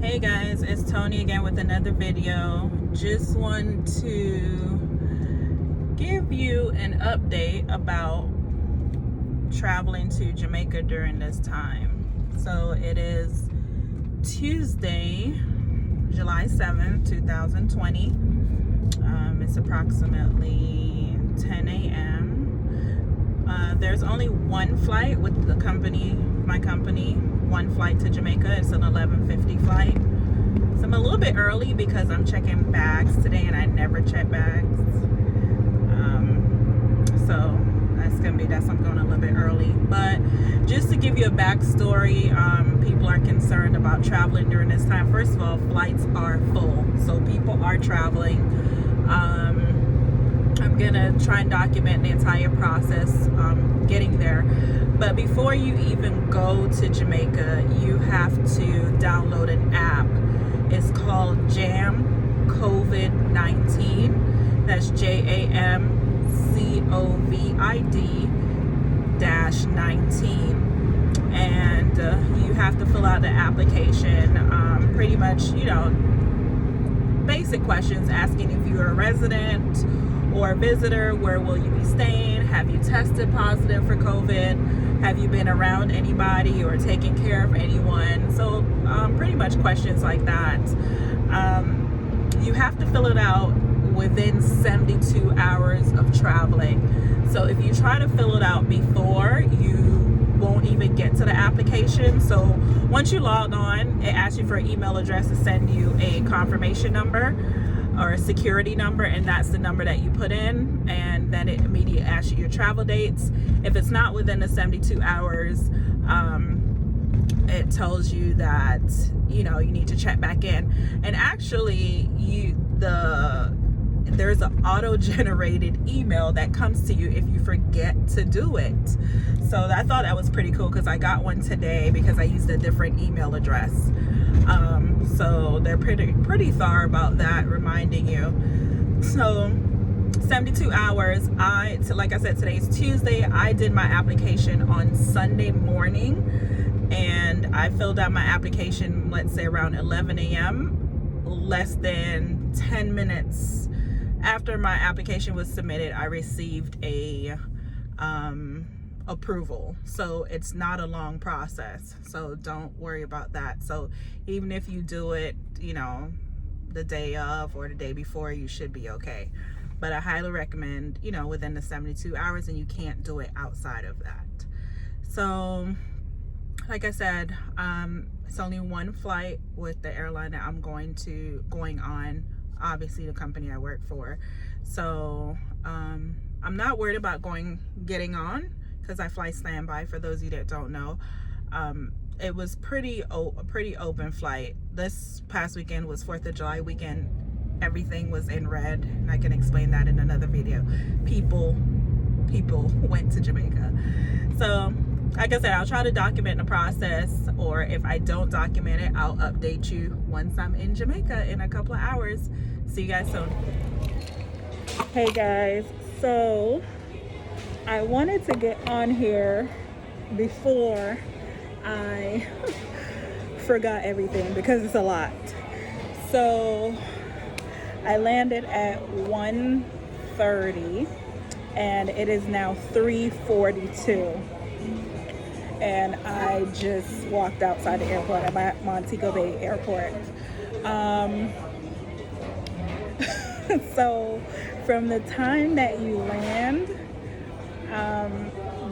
Hey guys, it's Tony again with another video. Just want to give you an update about traveling to Jamaica during this time. So it is Tuesday, July 7th, 2020. It's approximately 10 a.m. There's only one flight with the company, my company, one flight to Jamaica. It's an 11:50 flight. So I'm a little bit early because I'm checking bags today and I never check bags. So I'm going a little bit early. But just to give you a backstory, people are concerned about traveling during this time. First of all, flights are full, so people are traveling. I'm gonna try and document the entire process getting there. But before you even go to Jamaica, you have to download an app. It's called Covd-19. That's JAMCOVID-19. And you have to fill out the application. Pretty much, basic questions asking if you're a resident or a visitor, where will you be staying, have you tested positive for COVID, have you been around anybody or taken care of anyone. So pretty much questions like that. You have to fill it out within 72 hours of traveling. So if you try to fill it out before, you won't even get to the application. So once you log on, it asks you for an email address to send you a confirmation number or a security number, and that's the number that you put in, and then it immediately asks you your travel dates. If it's not within the 72 hours, it tells you that you need to check back in. And actually there's an auto-generated email that comes to you if you forget to do it. So I thought that was pretty cool because I got one today because I used a different email address. So they're pretty thorough about that, reminding you. So 72 hours. Like I said, today is Tuesday. I did my application on Sunday morning, and I filled out my application, let's say around 11 a.m. Less than 10 minutes after my application was submitted, I received a approval. So it's not a long process, so don't worry about that. So even if you do it the day of or the day before, you should be okay. But I highly recommend within the 72 hours, and you can't do it outside of that. So like I said, it's only one flight with the airline that I'm going on, obviously the company I work for. So I'm not worried about getting on, because I fly standby, for those of you that don't know. It was a pretty open flight. This past weekend was 4th of July weekend. Everything was in red, and I can explain that in another video. People went to Jamaica. So like I said, I'll try to document the process, or if I don't document it, I'll update you once I'm in Jamaica in a couple of hours. See you guys soon. Hey guys, so I wanted to get on here before I forgot everything, because it's a lot. So I landed at 1:30 and it is now 3:42. And I just walked outside the airport. I'm at Montego Bay Airport. So from the time that you land,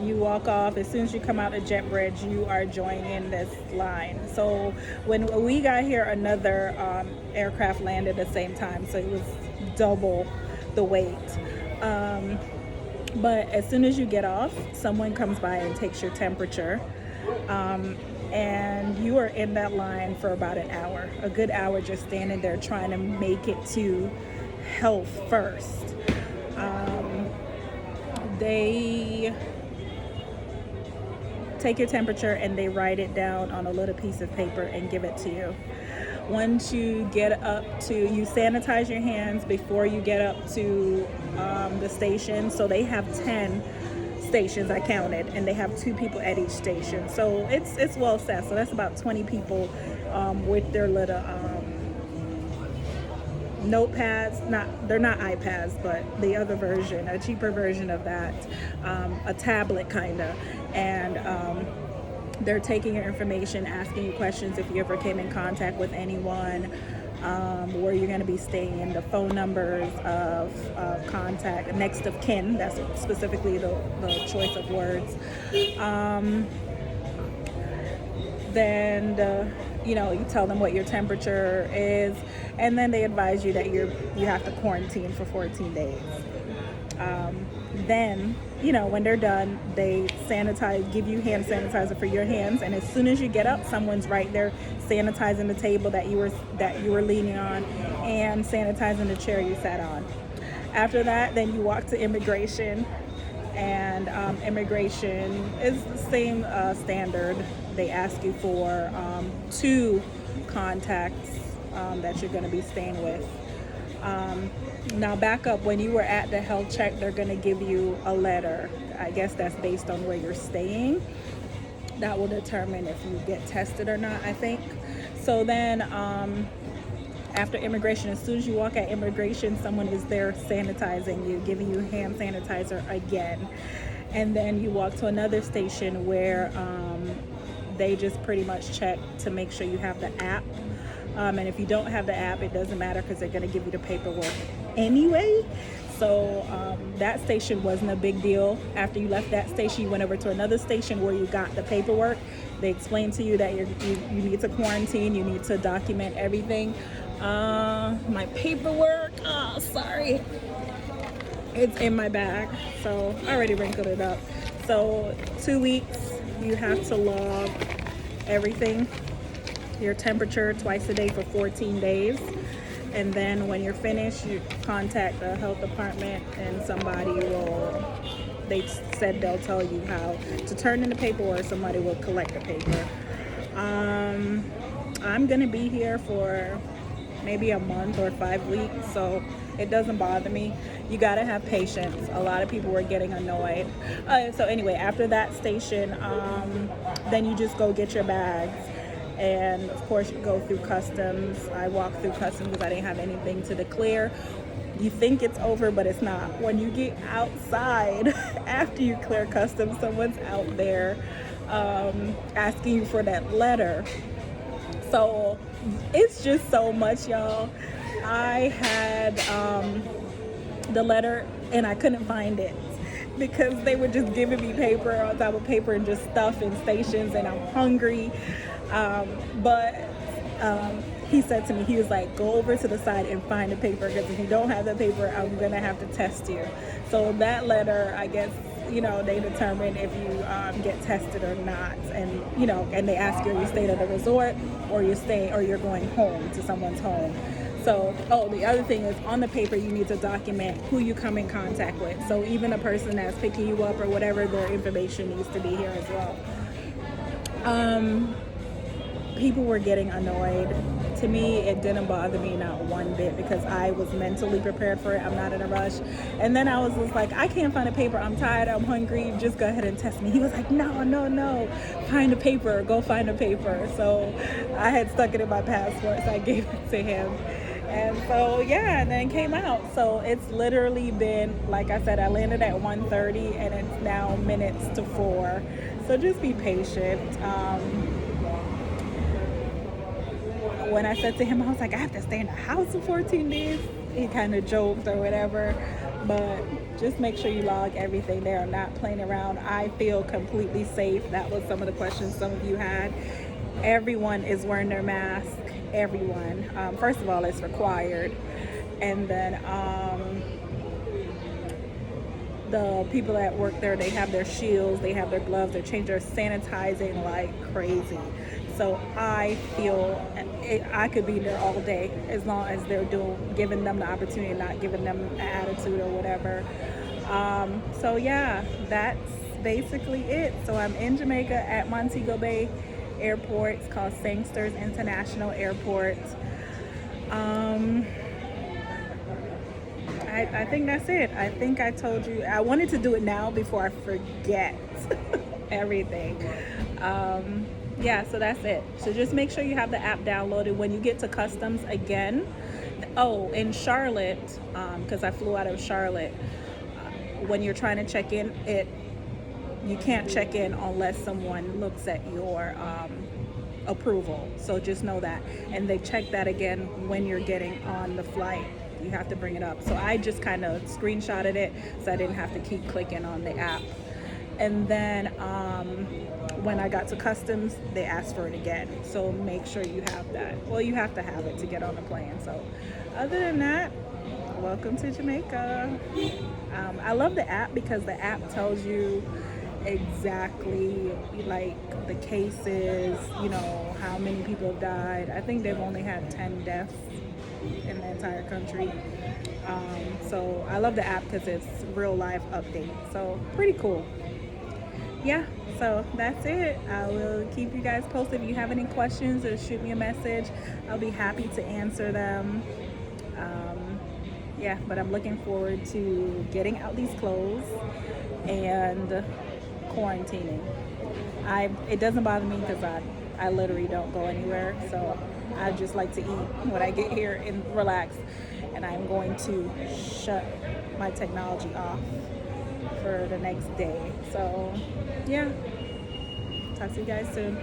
you walk off. As soon as you come out of Jet Bridge, you are joining this line. So when we got here, another aircraft landed at the same time, so it was double the wait. But as soon as you get off, someone comes by and takes your temperature, and you are in that line for about an hour, a good hour, just standing there trying to make it to health first. They take your temperature and they write it down on a little piece of paper and give it to you. Once you get up to, you sanitize your hands before you get up to the station. So they have 10 stations I counted, and they have 2 people at each station, so it's well set. So that's about 20 people with their little notepads. They're not iPads, but the other version, a cheaper version of that, a tablet kind of, and they're taking your information, asking you questions if you ever came in contact with anyone, where you're going to be staying, the phone numbers of contact, next of kin, that's specifically the choice of words. Then you tell them what your temperature is, and then they advise you that you have to quarantine for 14 days. Then when they're done, they give you hand sanitizer for your hands, and as soon as you get up, someone's right there sanitizing the table that you were leaning on and sanitizing the chair you sat on. After that, then you walk to immigration, and immigration is the same standard. They ask you for 2 contacts that you're going to be staying with. Now back up, when you were at the health check, they're going to give you a letter. I guess that's based on where you're staying. That will determine if you get tested or not, I think. So then after immigration, as soon as you walk at immigration, someone is there sanitizing you, giving you hand sanitizer again. And then you walk to another station where they just pretty much check to make sure you have the app. And if you don't have the app, it doesn't matter, because they're going to give you the paperwork anyway. So that station wasn't a big deal. After you left that station, you went over to another station where you got the paperwork. They explained to you that you need to quarantine, you need to document everything. My paperwork, sorry, it's in my bag, so I already wrinkled it up. So 2 weeks, you have to log everything, your temperature twice a day for 14 days. And then when you're finished, you contact the health department, and they said they'll tell you how to turn in the paperwork. Somebody will collect the paper. I'm gonna be here for maybe a month or 5 weeks, so it doesn't bother me. You gotta have patience. A lot of people were getting annoyed. So anyway, after that station, then you just go get your bags. And of course you go through customs. I walked through customs because I didn't have anything to declare. You think it's over, but it's not. When you get outside after you clear customs, someone's out there asking you for that letter. So it's just so much, y'all. I had the letter and I couldn't find it, because they were just giving me paper on top of paper and just stuff in stations, and I'm hungry. But he said to me, he was like, go over to the side and find the paper, because if you don't have the paper, I'm gonna have to test you. So that letter, I guess, they determine if you get tested or not, and and they ask you, are you staying at a resort, or you're going home to someone's home. So, the other thing is, on the paper, you need to document who you come in contact with. So even a person that's picking you up or whatever, their information needs to be here as well. People were getting annoyed. To me, it didn't bother me not one bit, because I was mentally prepared for it. I'm not in a rush. And then I was just like, I can't find a paper. I'm tired. I'm hungry. Just go ahead and test me. He was like, no. Find a paper. Go find a paper. So I had stuck it in my passport, so I gave it to him. And so, and then it came out. So it's literally been, like I said, I landed at 1:30, and it's now minutes to 4. So just be patient. When I said to him, I was like, I have to stay in the house for 14 days. He kind of joked or whatever, but just make sure you log everything. They are not playing around. I feel completely safe. That was some of the questions some of you had. Everyone is wearing their mask. Everyone. First of all, it's required. And then the people that work there, they have their shields, they have their gloves, they're sanitizing like crazy. So I feel I could be there all day, as long as they're giving them the opportunity, not giving them an attitude or whatever. So that's basically it. So I'm in Jamaica at Montego Bay Airport. It's called Sangsters International Airport. I I think that's it. I think I told you. I wanted to do it now before I forget everything. Yeah, so that's it. So just make sure you have the app downloaded when you get to customs again. Oh, in Charlotte, because I flew out of Charlotte, when you're trying to check in, you can't check in unless someone looks at your approval. So just know that. And they check that again when you're getting on the flight. You have to bring it up. So I just kind of screenshotted it so I didn't have to keep clicking on the app. And then when I got to customs, they asked for it again. So make sure you have that. Well, you have to have it to get on the plane. So other than that, welcome to Jamaica. I love the app because the app tells you exactly like the cases, you know, how many people have died. I think they've only had 10 deaths in the entire country. So I love the app because it's real life update. So pretty cool. Yeah, so that's it. I will keep you guys posted. If you have any questions, or shoot me a message. I'll be happy to answer them. Yeah, but I'm looking forward to getting out these clothes and quarantining. It doesn't bother me because I literally don't go anywhere. So I just like to eat when I get here and relax. And I'm going to shut my technology off for the next day. So yeah, talk to you guys soon.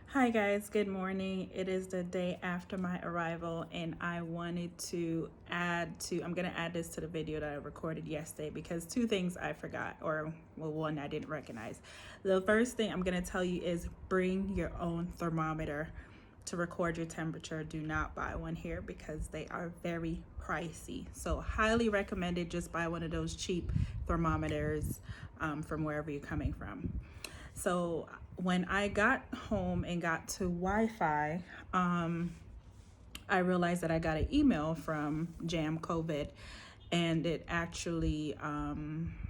Hi guys, good morning. It is the day after my arrival and I wanted to I'm gonna add this to the video that I recorded yesterday because two things I forgot, or well, one I didn't recognize. The first thing I'm gonna tell you is bring your own thermometer to record your temperature. Do not buy one here because they are very pricey. So highly recommended, just buy one of those cheap thermometers from wherever you're coming from. So when I got home and got to Wi-Fi, I realized that I got an email from Covd, and it actually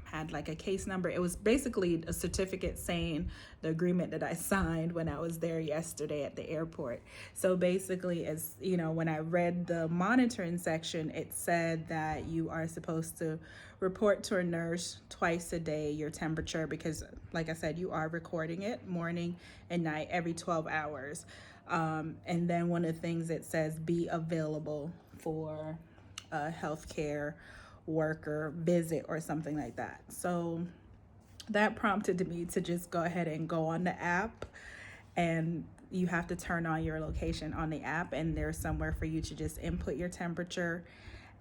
had like a case number. It was basically a certificate saying the agreement that I signed when I was there yesterday at the airport. So basically, as you know, when I read the monitoring section, it said that you are supposed to report to a nurse twice a day your temperature because, like I said, you are recording it morning and night every 12 hours. And then one of the things it says, be available for a healthcare worker visit or something like that. So that prompted me to just go ahead and go on the app, and you have to turn on your location on the app, and there's somewhere for you to just input your temperature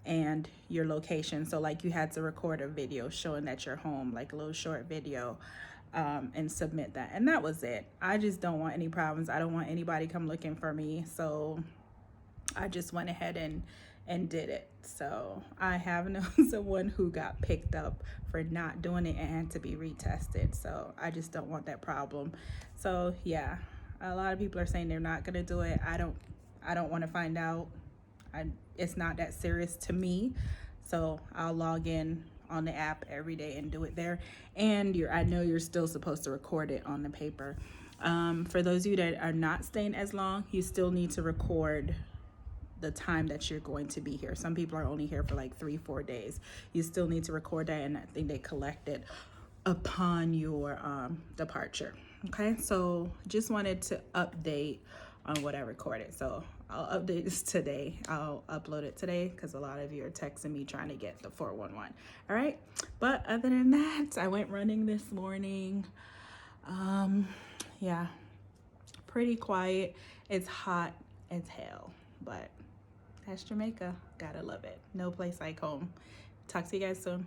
and your location. So like you had to record a video showing that you're home, like a little short video, and submit that. And that was it. I just don't want any problems. I don't want anybody come looking for me. So I just went ahead and did it. So I have known someone who got picked up for not doing it and had to be retested. So I just don't want that problem. So yeah, a lot of people are saying they're not gonna do it. I don't want to find out. It's not that serious to me. So I'll log in on the app every day and do it there. And I know you're still supposed to record it on the paper. For those of you that are not staying as long, you still need to record the time that you're going to be here. Some people are only here for like 3-4 days. You still need to record that, and I think they collect it upon your departure. Okay, so just wanted to update on what I recorded. So I'll update this today. I'll upload it today because a lot of you are texting me trying to get the 411. All right, but other than that, I went running this morning. Yeah, pretty quiet. It's hot as hell, but that's Jamaica. Gotta love it. No place like home. Talk to you guys soon.